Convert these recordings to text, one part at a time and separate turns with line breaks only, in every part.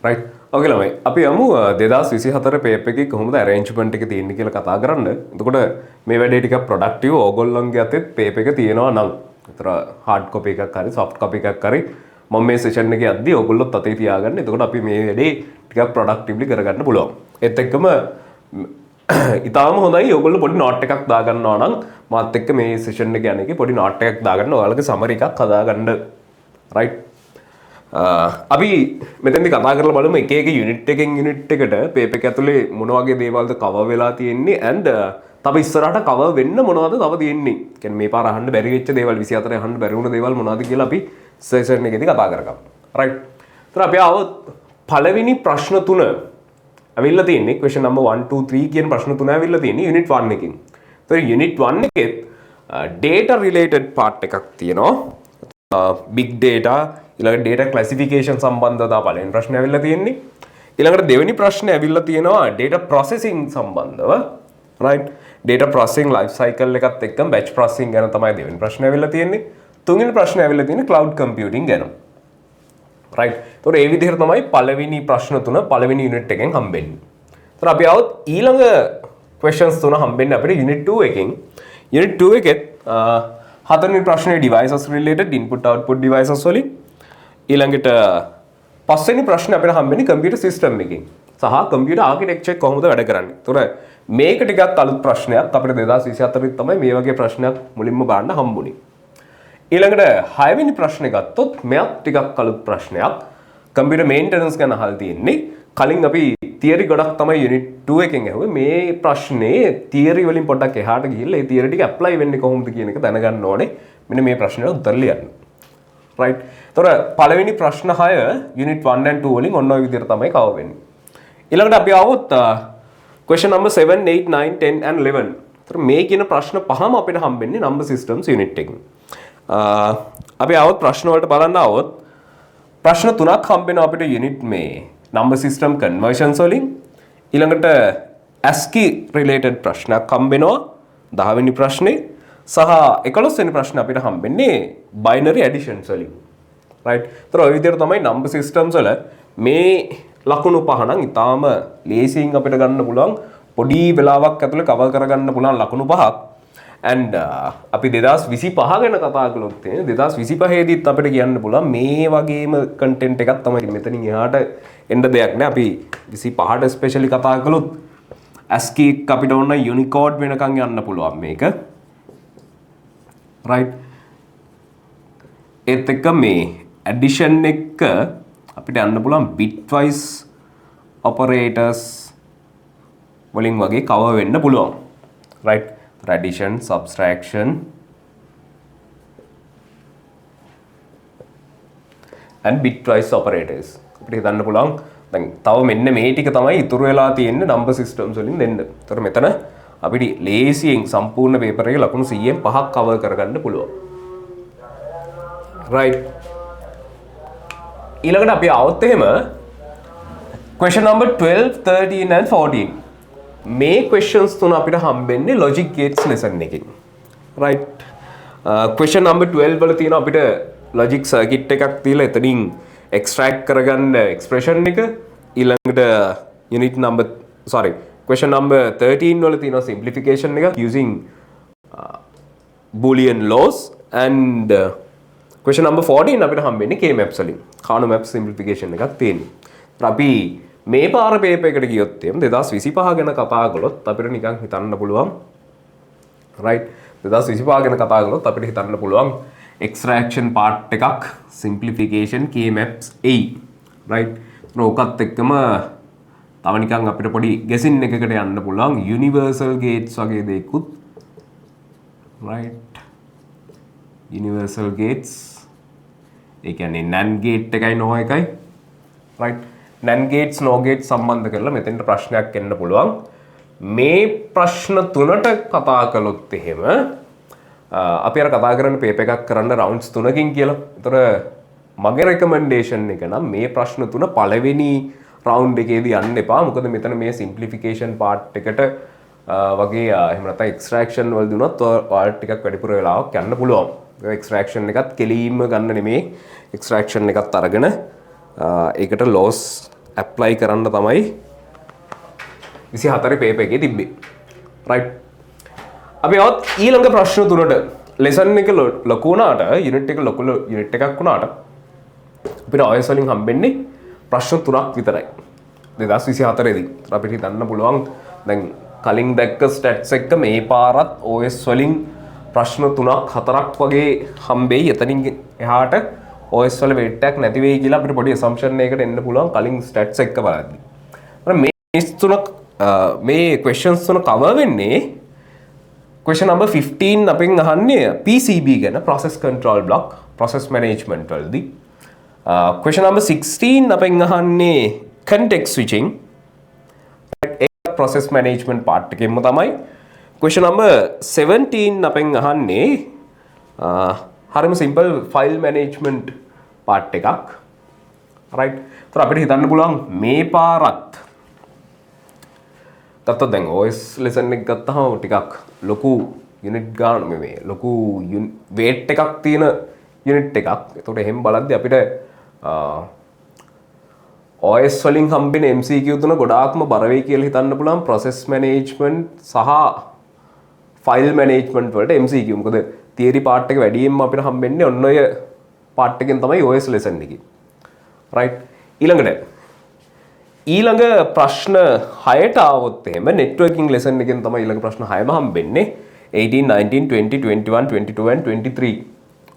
right okay ළමයි අපි යමු 2024 පේපර් එකේ කොහොමද arrangement එක තියෙන්නේ කියලා කතා කරන්න. එතකොට මේ වැඩේ ටිකක් productive ඕගොල්ලන්ගේ අතේ පේපර් එක තියෙනවා නම් ඒතර hard copy එකක් හරි soft copy එකක් හරි මම මේ session එකේ යද්දී ඕගොල්ලොත් අතේ තියාගන්න. එතකොට අපි මේ වැඩේ ටිකක් productively කරගන්න පුළුවන්. ඒත් එක්කම ඉතාලම හොඳයි ඔයගොල්ලෝ පොඩි note එකක් දාගන්නවා නම් මාත් එක්ක මේ session එක යන එකේ පොඩි note එකක් දාගන්න ඔයාලගේ summary එකක් හදාගන්න. right අපි මෙතෙන්දි කතා කරලා බලමු එක එක යුනිට් එකෙන් යුනිට් එකට පේපර් එක ඇතුලේ මොන වගේ දේවල්ද කවර් වෙලා තියෙන්නේ and තව ඉස්සරහට කවර් වෙන්න මොනවද තව තියෙන්නේ. කියන්නේ මේ පාර අහන්න බැරි වෙච්ච දේවල් 24 අහන්න බැරි වුණ දේවල් මොනවද කියලා අපි සෙෂන් එකේදී කතා කරගමු. right. ඒතර අපි ආවොත් පළවෙනි ප්‍රශ්න තුන අවිල්ලා තියෙන්නේ question number 1 2 3 කියන ප්‍රශ්න තුන අවිල්ලා තියෙන්නේ unit 1 එකකින්. ඒතර unit 1 එකේ data related part එකක් තියෙනවා. big data ඊළඟට data classification සම්බන්ධව පළවෙනි ප්‍රශ්නේ ඇවිල්ලා තියෙන්නේ. ඊළඟට දෙවෙනි ප්‍රශ්නේ ඇවිල්ලා තියෙනවා data processing සම්බන්ධව. right data processing life cycle එකත් එක්කම batch processing ගැන තමයි දෙවෙනි ප්‍රශ්නේ ඇවිල්ලා තියෙන්නේ. තුන්වෙනි ප්‍රශ්නේ ඇවිල්ලා තියෙන්නේ cloud computing ගැන. right ඒතකොට මේ විදිහට තමයි පළවෙනි ප්‍රශ්න තුන පළවෙනි unit එකෙන් හම්බෙන්නේ. ඒතර අපි આવොත් ඊළඟ questions තුන හම්බෙන්නේ අපිට unit 2 එකෙන්. unit 2 එකෙත් හතරවෙනි ප්‍රශ්නේ devices related input output devices වලින් ඊළඟට පස්වෙනි ප්‍රශ්නේ අපිට හම්බෙන්නේ computer system එකෙන් සහ computer architecture කොහොමද වැඩ කරන්නේ. ඒතර මේක ටිකක් අලුත් ප්‍රශ්නයක් අපිට 2024 තමයි මේ වගේ ප්‍රශ්නයක් මුලින්ම බලන්න හම්බුනේ. ඊළඟට 6 වෙනි ප්‍රශ්නේ ගත්තොත් මෙයක් ටිකක් අලුත් ප්‍රශ්නයක්. computer maintenance ගැන අහලා තියෙන්නේ. කලින් අපි theory ගොඩක් තමයි unit 2 එකෙන් ඇහුවේ. මේ ප්‍රශ්නේ theory වලින් පොඩ්ඩක් එහාට ගිහිල්ලා ඒ theory ටික apply වෙන්නේ කොහොමද කියන එක දැනගන්න ඕනේ. මෙන්න මේ ප්‍රශ්නෙට උත්තර ලියන්න. right. ඒතර පළවෙනි ප්‍රශ්න 6 unit 1 and 2 වලින් ඔන්න ඔය විදිහට තමයි කවර් වෙන්නේ. ඊළඟට අපි ආවොත් question number 7 8 9 10 and 11. ඒතර මේ කියන ප්‍රශ්න පහම අපිට හම්බෙන්නේ number systems unit එකෙන්. අපි આવොත් ප්‍රශ්න වලට බලන්න આવොත් ප්‍රශ්න තුනක් හම්බෙනවා අපිට unit මේ number system conversions වලින්. ඊළඟට ASCII related ප්‍රශ්නයක් හම්බෙනවා 10 වෙනි ප්‍රශ්නේ සහ 11 වෙනි ප්‍රශ්නේ අපිට හම්බෙන්නේ binary additions වලින්. right. ඒතර ඔය විදිහට තමයි number systems වල මේ ලකුණු පහ නම් ඊටාම ලේසියෙන් අපිට ගන්න පුළුවන් පොඩි වෙලාවක් ඇතුළේ කවර් කරගන්න පුළුවන් ලකුණු පහක්. and අපි 2025 ගැන කතා කළොත් 2025 දීත් අපිට කියන්න පුළුවන් මේ වගේම content එකක් තමයි මෙතනින් එහාට එන්න දෙයක් නෑ. අපි 25ට especially කතා කළොත් ASCII අපිට ඕන Unicode වෙනකන් යන්න පුළුවන් මේක. right. ඒත් එක්ක මේ addition එක අපිට යන්න පුළුවන් bitwise operators වලින් වගේ cover වෙන්න පුළුවන්. right. addition, subtraction and bitwise operators අපිට හිතන්න පුළුවන් දැන් තව මෙන්න මේ ටික තමයි ඉතුරු වෙලා තියෙන්නේ number systems වලින් දෙන්න. ඒතර මෙතන අපිට ලේසියෙන් සම්පූර්ණ පේපර් එකේ ලකුණු 100න් 5ක් කවර් කරගන්න පුළුවන්. right. ඊළඟට අපි આવොත් එහෙම question number 12 13 and 14 මේ questions තුන අපිට හම්බෙන්නේ logic gates lesson එකකින්. right. question number 12 වල තියෙන අපිට logic circuit එකක් තියලා එතනින් extract කරගන්න expression එක. ඊළඟට unit number question number 13 වල තියෙන simplification එක using boolean laws and question number 14 අපිට හම්බෙන්නේ k maps වලින් Kano maps simplification එකක් තියෙනවා. අපි මේ පාර පේපර් එකට ගියොත් එම් 2025 ගැන කතා කළොත් අපිට නිකන් හිතන්න පුළුවන්. right. 2025 ගැන කතා කළොත් අපිට හිතන්න පුළුවන් extraction part එකක් simplification k maps a. right. ඕකත් එක්කම තව නිකන් අපිට පොඩි guessing එකකට යන්න පුළුවන් universal gates වගේ දෙයක්කුත්. right. universal gates ඒ කියන්නේ NAND gate එකයි NOR එකයි. right. NAND gates NOR gates සම්බන්ධ කරලා මෙතෙන්ට ප්‍රශ්නයක් එන්න පුළුවන්. මේ ප්‍රශ්න තුනට කතා කළොත් එහෙම අපි අර කතා කරන පේපර් එකක් කරන්න rounds 3කින් කියලා. ඒතර මගේ recommendation එක නම් මේ ප්‍රශ්න තුන පළවෙනි round එකේදී යන්න එපා. මොකද මෙතන මේ simplification part එකට වගේ එහෙම නැත්නම් extraction වලදී උනත් ඔයාලට ටිකක් වැඩිපුර වෙලාවක් යන්න පුළුවන්. එක්ස්ට්‍රැක්ෂන් එකත් කෙලීම ගන්න නෙමේ එක්ස්ට්‍රැක්ෂන් එකත් අරගෙන ඒකට ලෝස් ඇප්ලයි කරන්න තමයි 24 පේපර් එකේ තිබ්බේ. රයිට්. අපි આવත් ඊළඟ ප්‍රශ්න තුනට. ලෙසන් එක ලොකු වුණාට යුනිට් එක ලොකු යුනිට් එකක් වුණාට අපිට OS වලින් හම්බෙන්නේ ප්‍රශ්න තුනක් විතරයි. 2024 දී. අපිට හිතන්න පුළුවන් දැන් කලින් දැක්ක ස්ටැට්ස් එක මේ පාරත් OS වලින් ප්‍රශ්න 3ක් 4ක් වගේ හම්බෙයි. එතනින් එහාට OS වල weight එකක් නැති වෙයි කියලා අපිට පොඩි assumption එකකට එන්න පුළුවන් කලින් ස්ටැට්ස් එක බලද්දී. මේ තුනක් මේ questions තුන cover වෙන්නේ question number 15 අපෙන් අහන්නේ PCB ගැන process control block process management වලදී. Question number 16 අපෙන් අහන්නේ context switching process management part එකෙන්ම තමයි. Question number 17 අපෙන් අහන්නේ හරිම simple file management part එකක්. right. ඒතර අපිට හිතන්න පුළුවන් මේ පාරත් ගත්තොත් දැන් OS lesson එක ගත්තාම ටිකක් ලොකු unit ගන්න මේ ලොකු weight එකක් තියෙන unit එකක්. ඒතකොට එහෙම බලද්දි අපිට OS වලින් හම්බෙන MCQ තුන ගොඩාක්ම බර වෙයි කියලා හිතන්න පුළුවන් process management සහ file management වලට MCQ. මොකද theory part එක වැඩියෙන්ම අපිට හම්බෙන්නේ ඔන්න ඔය part එකෙන් තමයි OS lesson එකේ. right. ඊළඟ ප්‍රශ්න 6ට ආවොත් එහෙම networking lesson එකෙන් තමයි ඊළඟ ප්‍රශ්න 6ම හම්බෙන්නේ. 18 19 20 21 22 and 23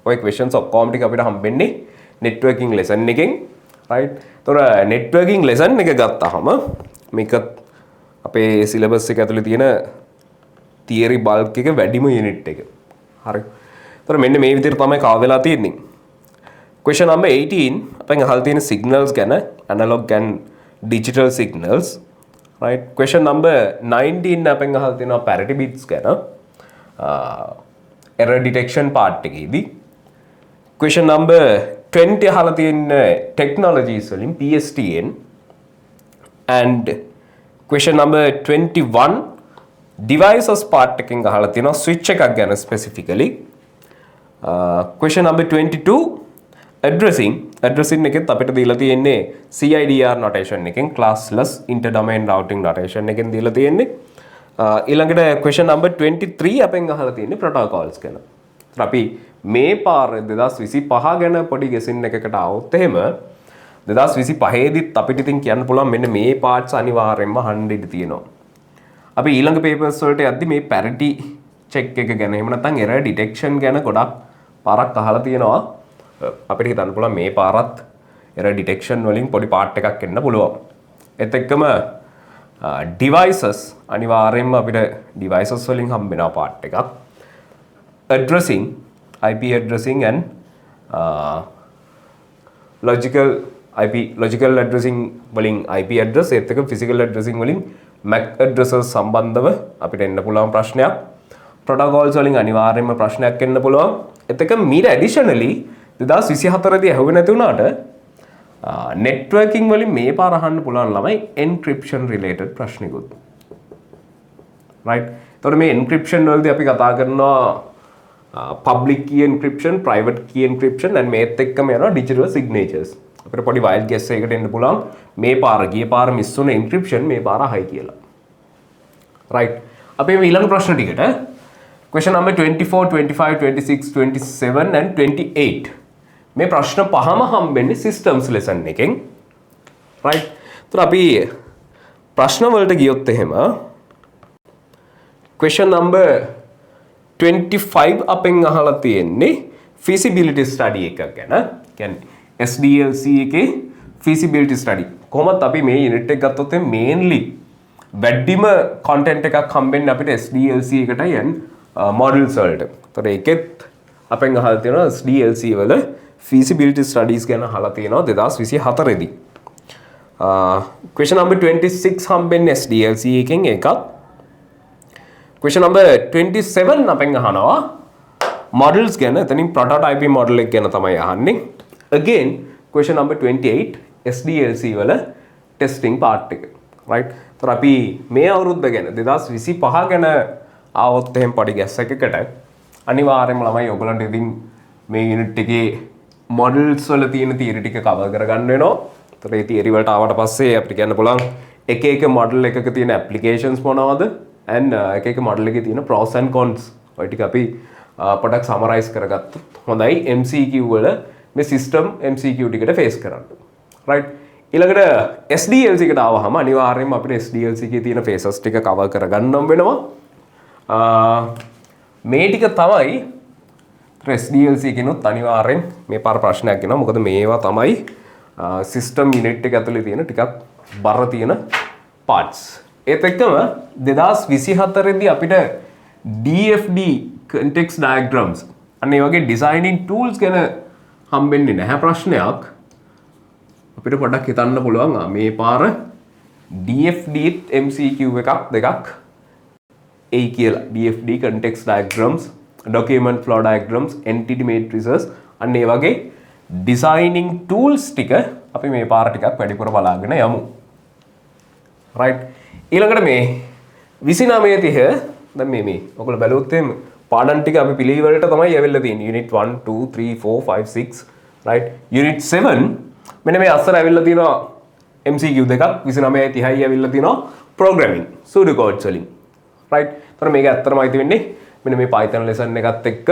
ඔය questions ඔක්කොම ටික අපිට හම්බෙන්නේ networking lesson එකෙන්. right. තොර networking lesson එක ගත්තාම මේක අපේ syllabus එක ඇතුලේ තියෙන theory bulk එක වැඩිම unit එක. හරි. තොර මෙන්න මේ විදිහට තමයි කව වෙලා තියෙන්නේ. question number 18 අපෙන් අහලා තියෙන signals ගැන analog and digital signals. right. question number 19 අපෙන් අහලා තියෙනවා parity bits ගැන error detection part එකේදී. question number 20 අහලා තියෙන technologies වලින් PSTN and question number 21 devices part එකෙන් අහලා තියෙනවා switch එකක් ගැන specifically. question number 22 addressing එකෙත් අපිට දීලා තියෙන්නේ CIDR notation එකෙන් classless interdomain routing notation එකෙන් දීලා තියෙන්නේ. ඊළඟට question number 23 අපෙන් අහලා තියෙන්නේ protocols ගැන. අපි මේ පාර 2025 ගැන පොඩි ගෙසින් එකකට આવොත් එහෙම 2025 දිත් අපිට ඉතින් කියන්න පුළුවන් මෙන්න මේ පාර්ට්ස් අනිවාර්යෙන්ම 100 තියෙනවා. අපි ඊළඟ papers වලට යද්දි මේ parity check එක ගැන එහෙම නැත්නම් error detection ගැන ගොඩක් පාරක් අහලා තියෙනවා. අපිට හිතන්න පුළුවන් මේ පාරත් error detection වලින් පොඩි part එකක් එන්න පුළුවන්. ඒත් එක්කම devices අනිවාර්යෙන්ම අපිට devices වලින් හම්බෙනවා part එකක්. addressing IP addressing and logical addressing වලින් IP address ඒත් එක්ක physical addressing වලින් MAC addresses සම්බන්ධව අපිට එන්න පුළුවන් ප්‍රශ්නයක්. protocols වලින් අනිවාර්යෙන්ම ප්‍රශ්නයක් එන්න පුළුවන්. ඒත් එක්ක මීට additionally 2024 දී ඇහුවේ නැති වුණාට networking වලින් මේ පාර අහන්න පුළුවන් ළමයි encryption related ප්‍රශ්නිකුත්. right. එතකොට මේ encryption වලදී අපි කතා කරනවා public key encryption, private key encryption and මේත් එක්කම යනවා digital signatures. අපිට පොඩි wild guess එකකට එන්න පුළුවන් මේ පාර ගිය පාර මිස් වුණ encryption මේ පාර හයි කියලා. right. අපි මේ ඊළඟ ප්‍රශ්න ටිකට question number 24, 25, 26, 27 and 28 මේ ප්‍රශ්න පහම හම්බෙන්නේ systems lesson එකෙන්. right. ඒතර අපි ප්‍රශ්න වලට ගියොත් එහෙම question number 25 අපෙන් අහලා තියෙන්නේ feasibility study එකක් ගැන. කියන්නේ SDLC එකේ feasibility study. කොහොමද අපි මේ unit එක ගත්තොත් mainly වැඩිම content එකක් හම්බෙන්නේ අපිට SDLC එකටයි and models වලට. ඒතර ඒකෙත් අපෙන් අහලා තියෙනවා SDLC වල feasibility studies ගැන අහලා තියෙනවා 2024 දී. question number 26 හම්බෙන්නේ SDLC එකෙන් එකක්. question number 27 අපෙන් අහනවා models ගැන. එතනින් prototype model එක ගැන තමයි අහන්නේ. again question number 28 SDLC වල testing part එක. right. ඒතර අපි මේ අවුරුද්ද ගැන 2025 ගැන ආවොත් එහෙම පොඩි ගැස් එකකට අනිවාර්යයෙන්ම ළමයි ඔයගලන්ට ඉතින් මේ යුනිට් එකේ මොඩල්ස් වල තියෙන තියරි ටික කවර් කරගන්න වෙනවා. ඒතර ඒ තියරි වලට ආවට පස්සේ අපිට කියන්න පුළුවන් එක එක මොඩල් එකක තියෙන ඇප්ලිකේෂන්ස් මොනවද and එක එක මොඩල් එකේ තියෙන pros and cons ඔය ටික අපි පොඩක් සමරයිස් කරගත්තොත් හොඳයි MCQ වල මේ සිස්ටම් MCQ ටිකට ෆේස් කරන්න. right ඊළඟට SDLC එකට ආවහම අනිවාර්යයෙන්ම අපිට SDLC එකේ තියෙන ෆේසස් ටික කවර් කරගන්නම් වෙනවා. මේ ටික තමයි SDLC එකනොත් අනිවාර්යෙන් මේ පාර ප්‍රශ්නයක් එනවා. මොකද මේවා තමයි සිස්ටම් යුනිට් එක ඇතුලේ තියෙන ටිකක් බර තියෙන පාර්ට්ස්. ඒත් එක්කම 2024 දී අපිට DFD context diagrams අන්න ඒ වගේ designing tools ගැන හම්බෙන්නේ නැහැ ප්‍රශ්නයක්. අපිට පොඩ්ඩක් හිතන්න පුළුවන් මේ පාර DFD MCQ එකක් දෙකක් ඒ කියලා DFD context diagrams document flow diagrams entity matrices අන්න ඒ වගේ designing tools ටික අපි මේ පාර ටිකක් වැඩිපුර බලාගෙන යමු. right ඊළඟට මේ 29 දැන් මේ ඔයගොල්ලෝ බැලුවොත් එහෙම පාඩම් ටික අපි පිළිවෙලට තමයි ඇවිල්ලා තියෙන්නේ unit 1 2 3 4 5 6 right unit 7 මෙන්න මේ අස්සර ඇවිල්ලා තියෙනවා MCQ දෙකක් 29 30 ඇවිල්ලා තියෙනවා programming pseudo codes වලින් right එතන මේක ඇත්තටම අයිති වෙන්නේ මෙන්න මේ Python lesson එකත් එක්ක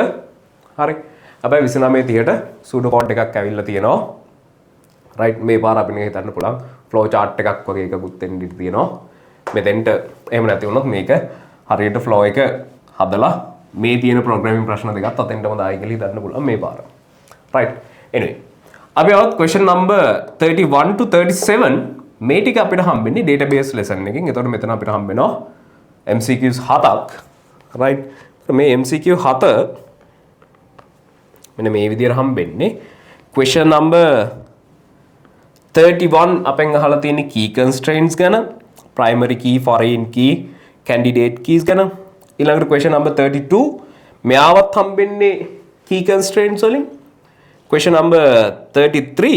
හරි හැබැයි 29 30ට pseudo code එකක් ඇවිල්ලා තියෙනවා right මේ පාර අපිට හිතන්න පුළුවන් flow chart එකක් වගේ එකකුත් දෙන්න තියෙනවා මෙතෙන්ට එහෙම නැති වුණොත් මේක හරියට flow එක හදලා මේ තියෙන programming ප්‍රශ්න දෙකත් අතෙන්ටම දායි කියලා හිතන්න පුළුවන් මේ පාර right anyway අපි આવත් question number 31 to 37 මේ ටික අපිට හම්බෙන්නේ database lesson එකකින්. එතකොට මෙතන අපිට හම්බෙනවා MCQs 7ක් right මේ MCQ 7 මෙන්න මේ විදිහට හම්බෙන්නේ question number 31 අපෙන් අහලා තියෙන key constraints ගැන primary key foreign key candidate keys ගැන ඊළඟට question number 32 මෙයාවත් හම්බෙන්නේ key constraints වලින් question number 33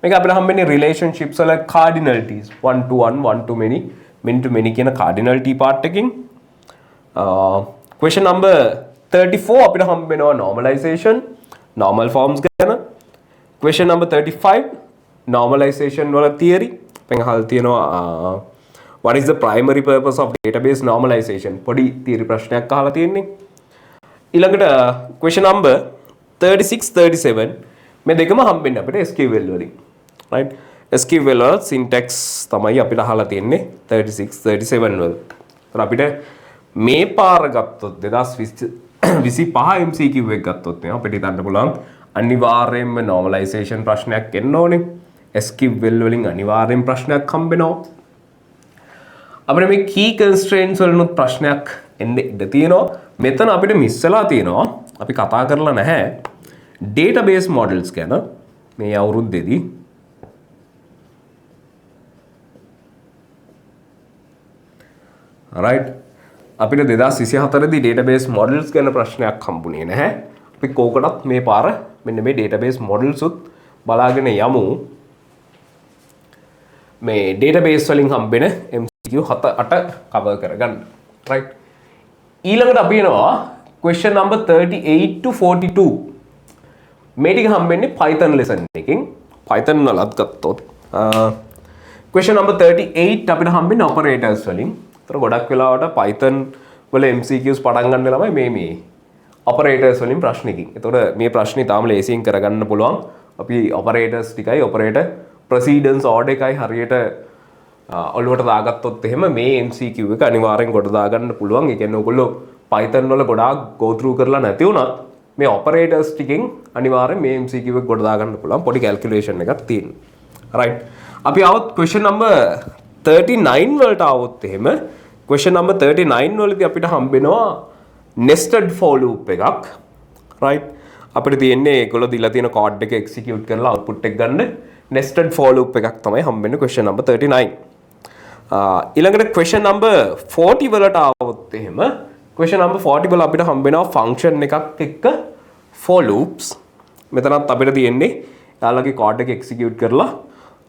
මේක අපිට හම්බෙන්නේ relationships වල cardinalities 1 to 1 1 to many කියන cardinality part එකකින් question number 34 අපිට හම්බෙනවා normalization normal forms ගැන question number 35 normalization වල theory අපෙන් අහලා තියෙනවා what is the primary purpose of database normalization පොඩි theory ප්‍රශ්නයක් අහලා තියෙන්නේ ඊළඟට question number 36 37 මේ දෙකම හම්බෙන්නේ අපිට SQL වලින් right SQL වල syntax තමයි අපිට අහලා තියෙන්නේ 36 37 වල. ඒතර අපිට මේ පාර ගත්තොත් 2025 MCQ එක ගත්තොත් අපිට හිතන්න පුළුවන් අනිවාර්යයෙන්ම normalization ප්‍රශ්නයක් එන්න ඕනේ. SQL වලින් අනිවාර්යෙන් ප්‍රශ්නයක් හම්බෙනවා. අපිට මේ key constraints වලිනුත් ප්‍රශ්නයක් එන්න ඉඩ තියෙනවා. මෙතන අපිට මිස් වෙලා තියෙනවා. අපි කතා කරලා නැහැ database models ගැන මේ අවුරුද්දේදී. right අපිට 2024 දී database models ගැන ප්‍රශ්නයක් හම්බුනේ නැහැ. අපි කෝකටත් මේ පාර මෙන්න මේ database models උත් බලාගෙන යමු. මේ database වලින් හම්බෙන MCQ 7-8 cover කරගන්න. right ඊළඟට අපි එනවා question number 38 to 42 මේ ටික හම්බෙන්නේ Python lesson එකකින්. Python වලත් ගත්තොත් question number 38 අපිට හම්බෙන්නේ operators වලින්. ඒතර ගොඩක් වෙලාවට Python වල MCQs පටන් ගන්න ළමයි මේ operators වලින් ප්‍රශ්නකින්. ඒතකොට මේ ප්‍රශ්නේ තාම ලේසියෙන් කරගන්න පුළුවන්. අපි operators ටිකයි operator precedence order එකයි හරියට ඔළුවට දාගත්තොත් එහෙම මේ MCQ එක අනිවාර්යෙන් කොට දාගන්න පුළුවන්. ඒ කියන්නේ ඔයගොල්ලෝ Python වල ගොඩාක් go through කරලා නැති වුණත් මේ operators ටිකෙන් අනිවාර්යෙන් මේ MCQ එක කොට දාගන්න පුළුවන්. පොඩි calculation එකක් තියෙනවා. right අපි આવත් question number 39 වලට આવොත් එහෙම question number 39 වලදී අපිට හම්බෙනවා nested for loop එකක්. right අපිට තියෙන්නේ ඒගොල්ලෝ දීලා තියෙන code එක execute කරලා output එක ගන්න nested for loop එකක් තමයි හම්බෙන්නේ question number 39. ඊළඟට question number 40 වලට આવොත් එහෙම question number 40 වල අපිට හම්බෙනවා function එකක් එක්ක for loops. මෙතනත් අපිට තියෙන්නේ යාළුවගේ code එක execute කරලා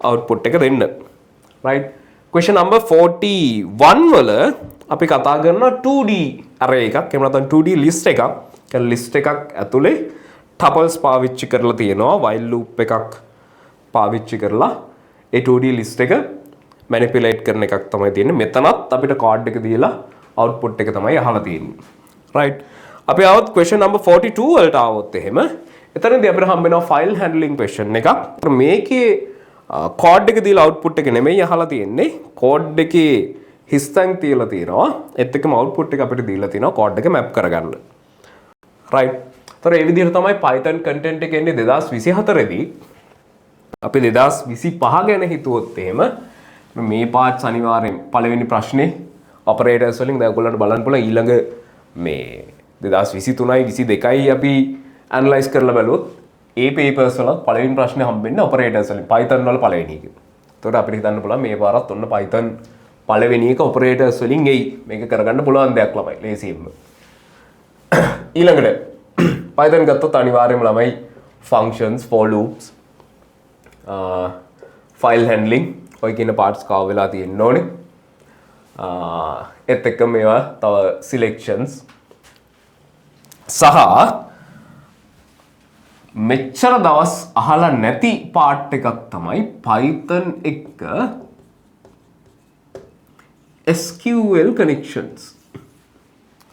output එක දෙන්න. right question number 41 වල අපි කතා කරනවා 2D array එකක් එහෙම නැත්නම් 2D list එකක්. කියන්නේ ලිස්ට් එකක් ඇතුලේ ටපල්ස් පාවිච්චි කරලා තියෙනවා while loop එකක් පාවිච්චි කරලා ඒ 2D ලිස්ට් එක මැනිපියුලේට් කරන එකක් තමයි තියෙන්නේ. මෙතනත් අපිට කාඩ් එක දීලා output එක තමයි අහලා තියෙන්නේ. right. අපි આવොත් question number 42 වලට આવොත් එහෙම එතනදී අපිට හම්බ වෙනවා file handling question එකක්. මේකේ කෝඩ් එක දීලා output එක නෙමෙයි අහලා තියෙන්නේ. කෝඩ් එකේ හිස්තැන් තියලා තියෙනවා. ඒත් එක්කම output එක අපිට දීලා තියෙනවා කෝඩ් එක map කරගන්න. right. ඒතර ඒ විදිහට තමයි Python content එක එන්නේ 2024 දී. අපි 2025 ගැන හිතුවොත් එහෙම මේ පාර්ට්ස් අනිවාර්යෙන් පළවෙනි ප්‍රශ්නේ ඔපරේටර්ස් වලින් දැන් ඔයගොල්ලන්ට බලන්න පුළුවන් ඊළඟ මේ 2023යි 22යි අපි ඇනලයිස් කරලා බලුවොත් ඒ පේපර්ස් වල පළවෙනි ප්‍රශ්නේ හම්බෙන්නේ ඔපරේටර්ස් වලින් Python වල පළවෙනි එක. ඒතකොට අපිට හිතන්න පුළුවන් මේ පාරත් ඔන්න Python පළවෙනි එක ඔපරේටර්ස් වලින් එයි. මේක කරගන්න පුළුවන් දෙයක් ළමයි ලේසියෙන්ම. ඊළඟට Python ගත්තොත් අනිවාර්යයෙන්ම ළමයි functions, for loops, file handling ඔය කියන පාර්ට්ස් කව වෙලා තියෙන්න ඕනේ. ඒත් එක්ක මේවා තව selections සහ මෙච්චර දවස් අහලා නැති පාර්ට් එකක් තමයි Python එක SQL connections.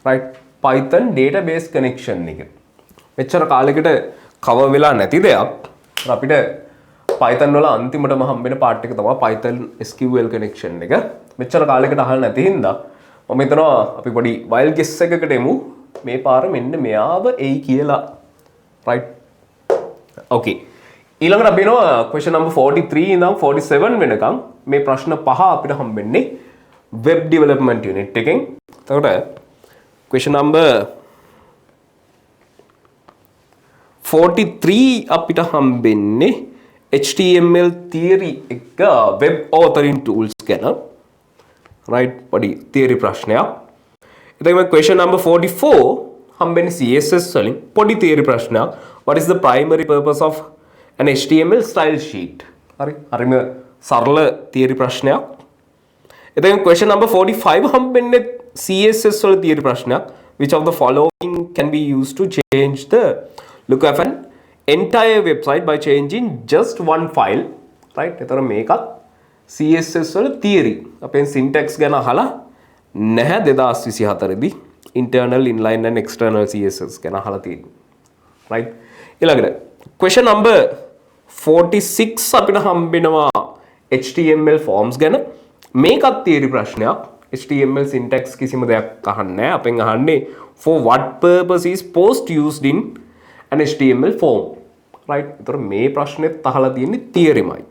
right. Python database connection එක. මෙච්චර කාලෙකට කවර් වෙලා නැති දෙයක්. අපිට Python වල අන්තිමටම හම්බෙන පාර්ට් එක තමයි Python SQL connection එක. මෙච්චර කාලෙකට අහලා නැති හින්දා මම හිතනවා අපි පොඩි wild guess එකකට එමු. මේ පාර මෙන්න මෙයාව එයි කියලා. right. okay. ඊළඟට අපි එනවා question number 43 ඉඳන් 47 වෙනකම් මේ ප්‍රශ්න පහ අපිට හම්බෙන්නේ web development unit එකෙන්. එතකොට question number 43 අපිට හම්බෙන්නේ HTML theory එක web authoring tools ගැන. right. පොඩි theory ප්‍රශ්නයක්. එතකොට question number 44 හම්බෙන්නේ CSS වලින් පොඩි theory ප්‍රශ්නයක්. what is the primary purpose of an HTML style sheet? හරි. හරිම සරල theory ප්‍රශ්නයක්. එතකොට question number 45 හම්බෙන්නේ CSS වල theory ප්‍රශ්නයක්. which of the following can be used to change the look of an entire website by changing just one file? right. එතකොට මේකත් CSS වල theory. අපෙන් syntax ගැන අහලා නැහැ 2024 දී. internal, inline and external CSS ගැන අහලා තියෙනවා. right. ඊළඟට question number 46 අපිට හම්බෙනවා HTML forms ගැන. මේකත් theory ප්‍රශ්නයක්. HTML syntax කිසිම දෙයක් අහන්නේ නැහැ. අපෙන් අහන්නේ for what purpose is post used in an HTML form? right. ඒතර මේ ප්‍රශ්නෙත් අහලා තියෙන්නේ theory-මයි.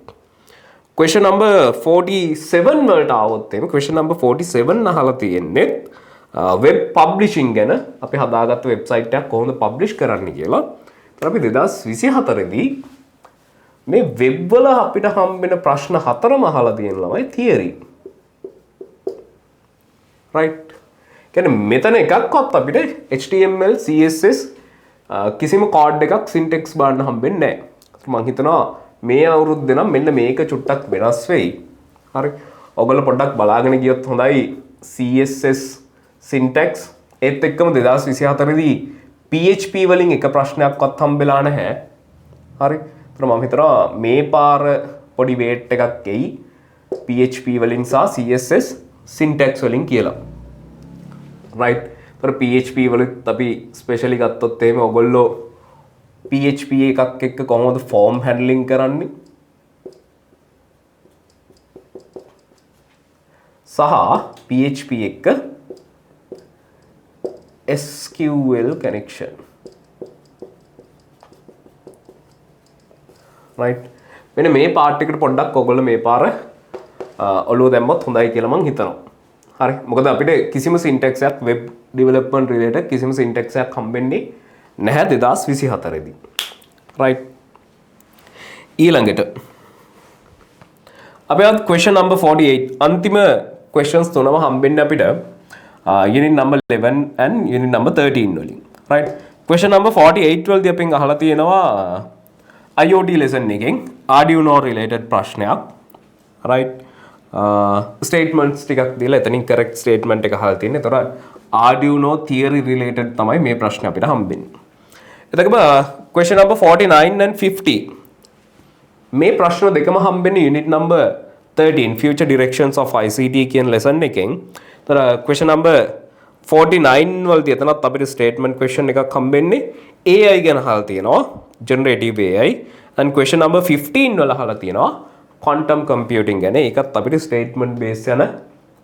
question number 47 වලට આવොත් එimhe question number 47 අහලා තියෙන්නේ web publishing ගැන. අපි හදාගත්ත වෙබ්සයිට් එකක් කොහොමද publish කරන්නේ කියලා. ඒතර අපි 2024 දී මේ web වල අපිට හම්බෙන ප්‍රශ්න හතරම අහලා තියෙන ළමයි theory. right. කියන්නේ මෙතන එකක්වත් අපිට HTML, CSS කිසිම කෝඩ් එකක් syntax බලන්න හම්බෙන්නේ නැහැ. මම හිතනවා මේ අවුරුද්දේ නම් මෙන්න මේක චුට්ටක් වෙනස් වෙයි. හරි. ඔයගොල්ලෝ පොඩ්ඩක් බලාගෙන ගියොත් හොඳයි CSS syntax. ඒත් එක්කම 2024 දී PHP වලින් එක ප්‍රශ්නයක්වත් හම්බෙලා නැහැ. හරි. ඒතර මම හිතනවා මේ පාර පොඩි weight එකක් එයි PHP වලින් සහ CSS syntax වලින් කියලා. right. ඒතර PHP වලත් අපි ස්පෙෂලි ගත්තොත් එහෙම ඔයගොල්ලෝ PHP එකක් එක්ක කොහොමද form handling කරන්නේ සහ PHP එක්ක SQL connection. right. මෙන්න මේ පාර්ට් එකට පොඩ්ඩක් ඔයගොල්ලෝ මේ පාර ඔළුව දැම්මොත් හොඳයි කියලා මම හිතනවා. හරි. මොකද අපිට කිසිම syntax එකක් web development related කිසිම syntax එකක් හම්බෙන්නේ නැහැ 2024 දී. right. ඊළඟට අපි අද question number 48 අන්තිම questions තුනම හම්බෙන්නේ අපිට unit number 11 and unit number 13 වලින්. right. question number 48 වලදී අපෙන් අහලා තියෙනවා IoT lesson එකෙන් Arduino related ප්‍රශ්නයක්. right. statements ටිකක් දීලා එතනින් correct statement එක අහලා තියෙනවා. ඒතර Arduino theory related තමයි මේ ප්‍රශ්නේ අපිට හම්බෙන්නේ. එතකොට question number 49 and 50 මේ ප්‍රශ්න දෙකම හම්බෙන්නේ unit number 13 future directions of ICT කියන lesson එකෙන්. ඒතර question number 49 වලදී එතනත් අපිට statement question එකක් හම්බෙන්නේ AI ගැන අහලා තියෙනවා generative AI and question number 15 වල අහලා තියෙනවා quantum computing ගැන. ඒකත් අපිට statement based යන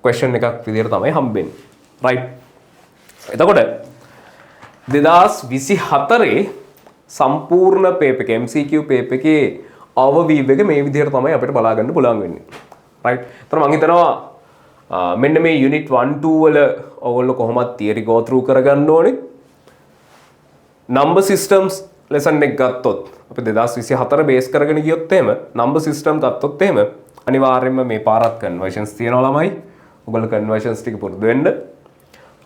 question එකක් විදිහට තමයි හම්බෙන්නේ. right. එතකොට 2024 සම්පූර්ණ පේපර් එක MCQ පේපර් එකේ overview එක මේ විදිහට තමයි අපිට බලා ගන්න පුළුවන් වෙන්නේ. right. ඒතර මම හිතනවා මෙන්න මේ unit 1 2 වල ඔයගොල්ලෝ කොහොමද theory go through කරගන්න ඕනේ. number systems lesson එක ගත්තොත් අපි 2024 base කරගෙන ගියොත් එහෙම number system ගත්තොත් එහෙම අනිවාර්යයෙන්ම මේ පාරත් conversions තියෙනවා ළමයි. ඔයගොල්ලෝ conversions ටික පුරුදු වෙන්න.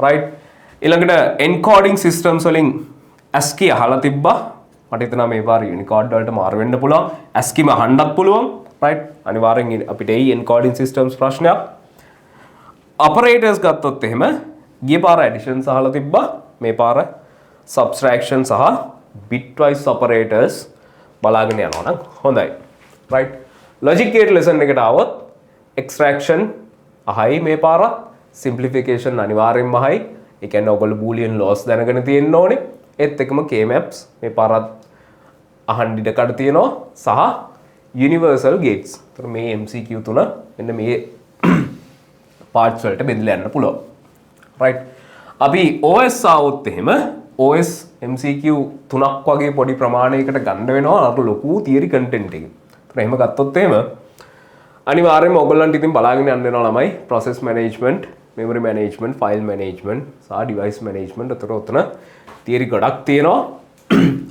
right. ඊළඟට encoding systems වලින් ASCII අහලා තිබ්බා. මට හිතෙනවා මේ පාර Unicode වලට මාරු වෙන්න පුළුවන්. ASCII ම අහන්නත් පුළුවන්. right. අනිවාර්යෙන් අපිට ඒ encoding systems ප්‍රශ්නයක්. operators ගත්තොත් එහෙම ගිය පාර additions අහලා තිබ්බා. මේ පාර subtraction සහ bitwise operators බලාගෙන යනවා නම් හොඳයි. right. logic gate lesson එකට આવොත් extraction අහයි මේ පාර simplification අනිවාර්යෙන්ම අහයි. ඒ කියන්නේ ඔයගොල්ලෝ boolean laws දැනගෙන තියෙන්න ඕනේ. ඒත් එකම k maps මේ පාරත් අහන්න ඉඩ කඩ තියෙනවා සහ universal gates. ඒතර මේ MCQ තුන මෙන්න මේ parts වලට බෙදලා යන්න පුළුවන්. right. අපි OS ආවොත් එහෙම OS MCQ තුනක් වගේ පොඩි ප්‍රමාණයකට ගන්න වෙනවා අර ලොකු theory content එක. ඒතර එහෙම ගත්තොත් එහෙම අනිවාර්යයෙන්ම ඔයගොල්ලන්ට ඉතින් බලාගෙන යන්න වෙනවා ළමයි process management, memory management, file management සහ device management. ඒතර උතන theory ගොඩක් තියෙනවා.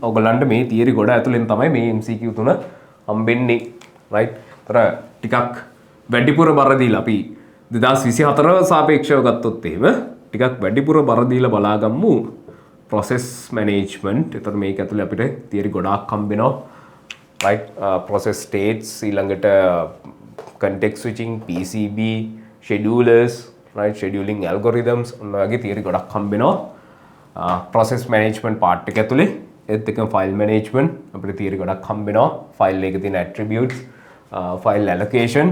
ඔයගොල්ලන්ට මේ theory ගොඩ ඇතුලෙන් තමයි මේ MCQ තුන හම්බෙන්නේ. right. ඒතර ටිකක් වැඩිපුර බර දීලා අපි 2024 සාපේක්ෂව ගත්තොත් එහෙම ටිකක් වැඩිපුර බර දීලා බලාගමු process management. ඒතර මේක ඇතුලේ අපිට theory ගොඩාක් හම්බෙනවා. right. process states ඊළඟට context switching, PCB, schedulers, right, scheduling algorithms ඔන්න වගේ theory ගොඩක් හම්බෙනවා. process management part එක ඇතුලේ ඒත් එකම file management අපිට theory ගොඩක් හම්බෙනවා. file එකේ තියෙන attributes, file allocation,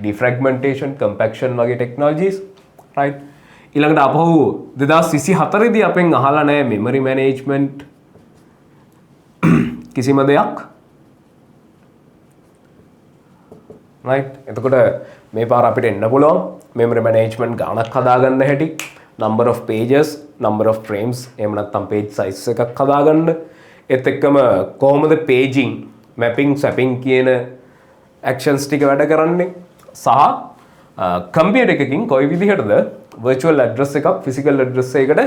defragmentation, compaction වගේ technologies. right. ඊළඟට අපහු 2024 දී අපෙන් අහලා නැහැ memory management කිසිම දෙයක්. right. එතකොට මේ පාර අපිට එන්න පුළුවන් memory management ගණක් හදාගන්න හැටි, number of pages, number of frames, එහෙම නැත්නම් page size එකක් හදාගන්න. ඒත් එක්කම කොහොමද paging, mapping, swapping කියන actions ටික වැඩ කරන්නේ සහ computer එකකින් කොයි විදිහටද virtual address එකක් physical address එකකට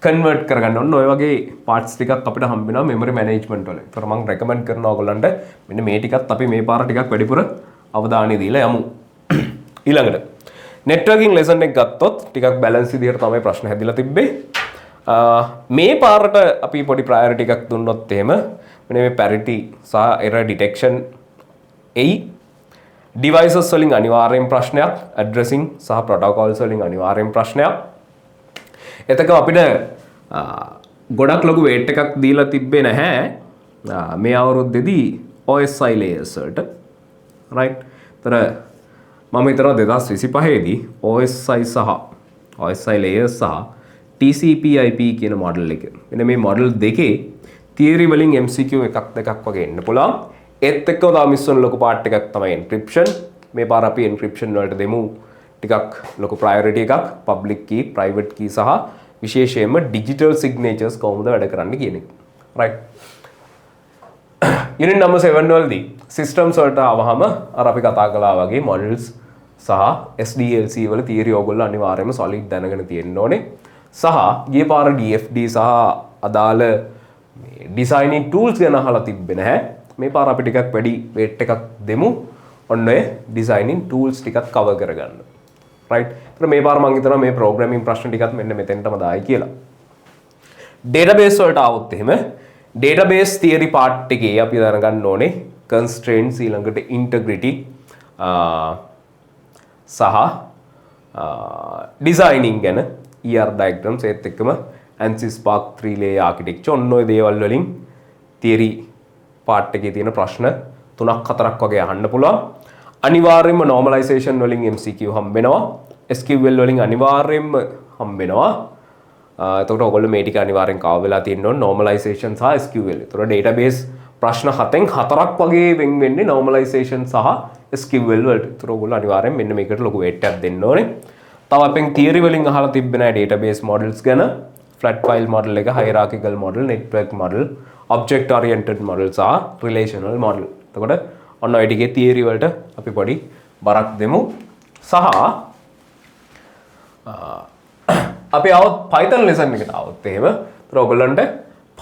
convert කරගන්න ඕන. ඔය වගේ parts ටිකක් අපිට හම්බ වෙනවා memory management වල. ඒතර මම recommend කරනවා ඔයගොල්ලන්ට මෙන්න මේ ටිකත් අපි මේ පාර ටිකක් වැඩිපුර අවධානය දීලා යමු. ඊළඟට networking lesson එක ගත්තොත් ටිකක් balance විදිහට තමයි ප්‍රශ්න හැදිලා තිබ්බේ. මේ පාරට අපි පොඩි priority එකක් දුන්නොත් එහෙම මෙන්න මේ parity සහ error detection එයි. devices වලින් අනිවාර්යෙන් ප්‍රශ්නයක්, addressing සහ protocols වලින් අනිවාර්යෙන් ප්‍රශ්නයක්. එතක අපිට ගොඩක් ලොකු weight එකක් දීලා තිබ්බේ නැහැ මේ අවුරුද්දේදී OSI layers වලට. right. තර මම හිතනවා 2025 දී OSI සහ OSI layers සහ TCP/IP කියන model එක. මෙන්න මේ model දෙකේ theory වලින් MCQ එකක් දෙකක් වගේ එන්න පුළුවන්. ඒත් එක්කම තව මිස් වෙන ලොකු part එකක් තමයි encryption. මේ පාර අපි encryption වලට දෙමු ටිකක් ලොකු priority එකක්, public key, private key සහ විශේෂයෙන්ම digital signatures කොහොමද වැඩ කරන්නේ කියන එක. right. unit number 7 වලදී systems වලට ආවහම අර අපි කතා කළා වගේ models සහ SDLC වල theory ඔයගොල්ලෝ අනිවාර්යයෙන්ම solid දැනගෙන තියෙන්න ඕනේ. සහ ගිය පාර DFD සහ අදාළ මේ designing tools ගැන අහලා තිබ්බේ නැහැ. මේ පාර අපි ටිකක් වැඩි weight එකක් දෙමු ඔන්න ඔය designing tools ටිකක් cover කරගන්න. right. ඒතර මේ පාර මම හිතනවා මේ programming ප්‍රශ්න ටිකත් මෙන්න මෙතෙන්ටම දායි කියලා. database වලට આવොත් එහෙම database theory part එකේ අපි දැනගන්න ඕනේ constraints ඊළඟට integrity සහ designing ගැන ER diagrams ඒත් එක්කම ANSYS Spark 3 layer architecture ඔන්න ඔය දේවල් වලින් theory part එකේ තියෙන ප්‍රශ්න 3ක් 4ක් වගේ අහන්න පුළුවන්. අනිවාර්යයෙන්ම normalization වලින් MCQ හම්බෙනවා. SQL වලින් අනිවාර්යයෙන්ම හම්බෙනවා. එතකොට ඔයගොල්ලෝ මේ ටික අනිවාර්යෙන් කව වෙලා තියෙන්න ඕන normalization සහ SQL. එතකොට database ප්‍රශ්න 7න් 4ක් වගේ වෙන් වෙන්නේ normalization සහ SQL වලට. එතකොට ඔයගොල්ලෝ අනිවාර්යෙන් මෙන්න මේකට ලොකු weight එකක් දෙන්න ඕනේ. තව අපෙන් theory වලින් අහලා තිබ්බේ නැහැ database models ගැන. flat file model එක, hierarchical model, network model, object oriented model සහ relational model. එතකොට ඔන්න ඔය ටිකේ theory වලට අපි පොඩි බරක් දෙමු. සහ අපි આવොත් Python lesson එකට આવොත් එහෙම ඒතර ඔයගොල්ලන්ට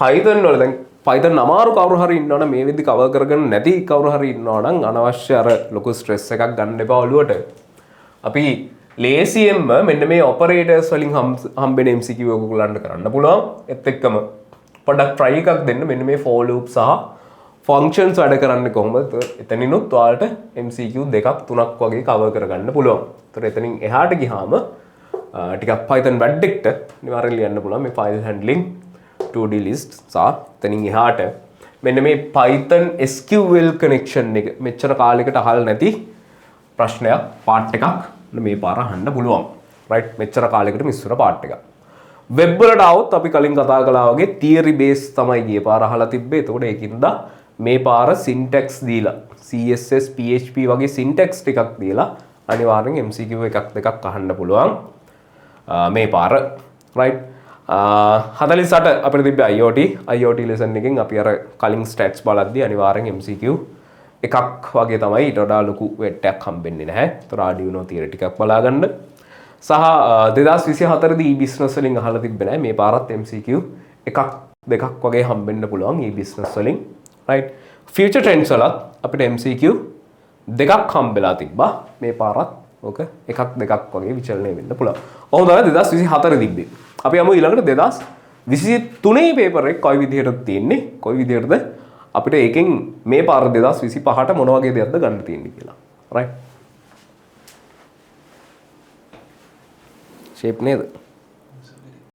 Python වල දැන් Python අමාරු කවුරු හරි ඉන්නවනම් මේ විදි කවර් කරගෙන නැති කවුරු හරි ඉන්නවනම් අනවශ්‍ය අර ලොකු ස්ට්‍රෙස් එකක් ගන්න එපා ඔළුවට. අපි ලේසියෙන්ම මෙන්න මේ ඔපරේටර්ස් වලින් හම්බෙන MCQ ඔයගොල්ලන්ට කරන්න පුළුවන්. ඒත් එක්කම පොඩ්ඩක් try එකක් දෙන්න මෙන්න මේ for loop සහ functions වැඩ කරන්නේ කොහොමද? එතනිනුත් ඔයාලට MCQ දෙකක් තුනක් වගේ කවර් කරගන්න පුළුවන්. ඒතර එතනින් එහාට ගියාම ටිකක් Python වැඩෙක්ට අනිවාර්යෙන් ලියන්න පුළුවන් මේ file handling 2D list සහ එතනින් එහාට මෙන්න මේ Python SQL connection එක මෙච්චර කාලයකට අහලා නැති ප්‍රශ්නයක් part එකක් මේ පාර අහන්න පුළුවන්. right මෙච්චර කාලයකට මිස් වුණ part එකක්. web වලට આવොත් අපි කලින් කතා කළා වගේ theory base තමයි ගියේ පාර අහලා තිබ්බේ. එතකොට ඒකින්ද මේ පාර syntax දීලා CSS PHP වගේ syntax ටිකක් දීලා අනිවාර්යෙන් MCQ එකක් දෙකක් අහන්න පුළුවන්. මේ පාර right 48 අපිට තිබ්බ IoT lesson එකෙන් අපි අර කලින් stats බලද්දී අනිවාර්යෙන් MCQ එකක් වගේ තමයි ඊට වඩා ලොකු weight එකක් හම්බෙන්නේ නැහැ. ඒතර Arduino theory ටිකක් බලා ගන්න. සහ 2024 දී e-business වලින් අහලා තිබ්බේ නැහැ. මේ පාරත් MCQ එකක් දෙකක් වගේ හම්බෙන්න පුළුවන් e-business වලින් right. future trends වලත් අපිට MCQ දෙකක් හම්බෙලා තිබ්බා. මේ පාරත් ඕක එකක් දෙකක් වගේ විචලනය වෙන්න පුළුවන්. ඔහොම තමයි 2024 තිබ්බේ. අපි යමු ඊළඟට 2023 පේපර් එක කොයි විදිහටද තියෙන්නේ? කොයි විදිහටද අපිට ඒකෙන් මේ පාර 2025ට මොන වගේ දෙයක්ද ගන්න තියෙන්නේ කියලා. right. shape නේද?